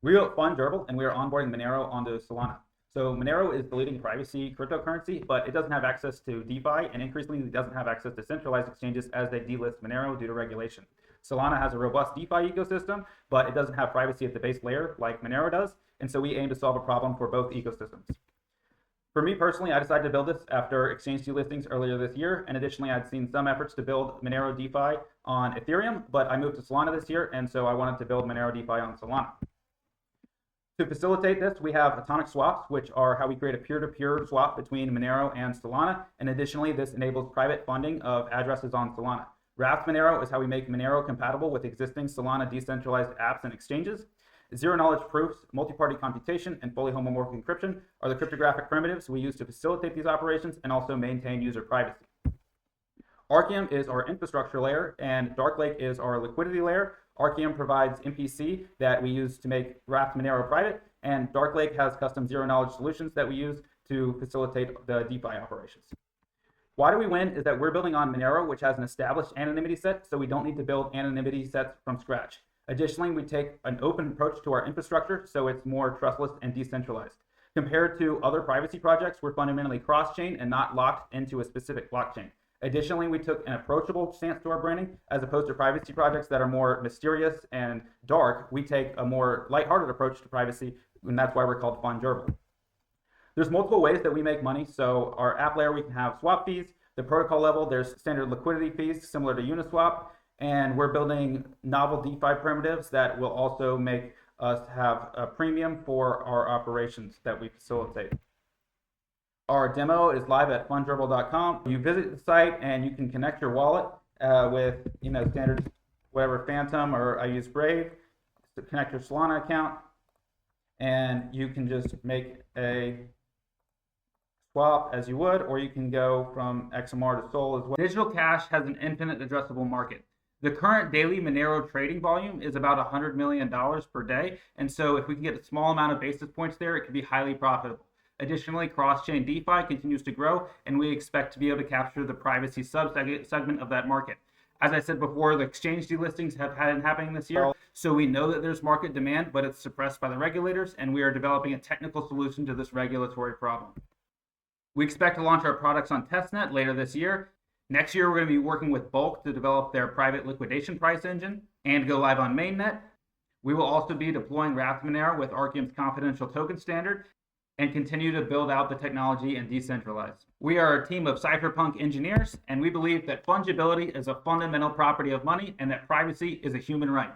We built Fund Gerbil, and we are onboarding Monero onto Solana. So Monero is the leading privacy cryptocurrency, but it doesn't have access to DeFi, and increasingly it doesn't have access to centralized exchanges as they delist Monero due to regulation. Solana has a robust DeFi ecosystem, but it doesn't have privacy at the base layer like Monero does, and so we aim to solve a problem for both ecosystems. For me personally, I decided to build this after exchange delistings earlier this year, and additionally, I'd seen some efforts to build Monero DeFi on Ethereum, but I moved to Solana this year, and so I wanted to build Monero DeFi on Solana. To facilitate this, we have atomic swaps, which are how we create a peer-to-peer swap between Monero and Solana, and additionally, this enables private funding of addresses on Solana. Wrapped Monero is how we make Monero compatible with existing Solana decentralized apps and exchanges. Zero-knowledge proofs, multi-party computation, and fully homomorphic encryption are the cryptographic primitives we use to facilitate these operations and also maintain user privacy. Archium is our infrastructure layer, and Dark Lake is our liquidity layer. Archium provides MPC that we use to make Wrapped Monero private, and Dark Lake has custom zero-knowledge solutions that we use to facilitate the DeFi operations. Why do we win is that we're building on Monero, which has an established anonymity set, so we don't need to build anonymity sets from scratch. Additionally, we take an open approach to our infrastructure, so it's more trustless and decentralized. Compared to other privacy projects, we're fundamentally cross-chain and not locked into a specific blockchain. Additionally, we took an approachable stance to our branding, as opposed to privacy projects that are more mysterious and dark. We take a more lighthearted approach to privacy, and that's why we're called Fund Gerbil. There's multiple ways that we make money. So our app layer, we can have swap fees. The protocol level, there's standard liquidity fees similar to Uniswap. And we're building novel DeFi primitives that will also make us have a premium for our operations that we facilitate. Our demo is live at fundgerbil.com. You visit the site and you can connect your wallet with standard whatever Phantom, or I use Brave to connect your Solana account, and you can just make a swap as you would, or you can go from XMR to Sol as well. Digital cash has an infinite addressable market. The current daily Monero trading volume is about $100 million per day, and so if we can get a small amount of basis points there, it can be highly profitable. Additionally, cross-chain DeFi continues to grow, and we expect to be able to capture the privacy segment of that market. As I said before, the exchange delistings have been happening this year, so we know that there's market demand, but it's suppressed by the regulators, and we are developing a technical solution to this regulatory problem. We expect to launch our products on testnet later this year. Next year, we're going to be working with Bulk to develop their private liquidation price engine and go live on mainnet. We will also be deploying Wrapped Monero with Archium's confidential token standard and continue to build out the technology and decentralize. We are a team of Cypherpunk engineers, and we believe that fungibility is a fundamental property of money and that privacy is a human right.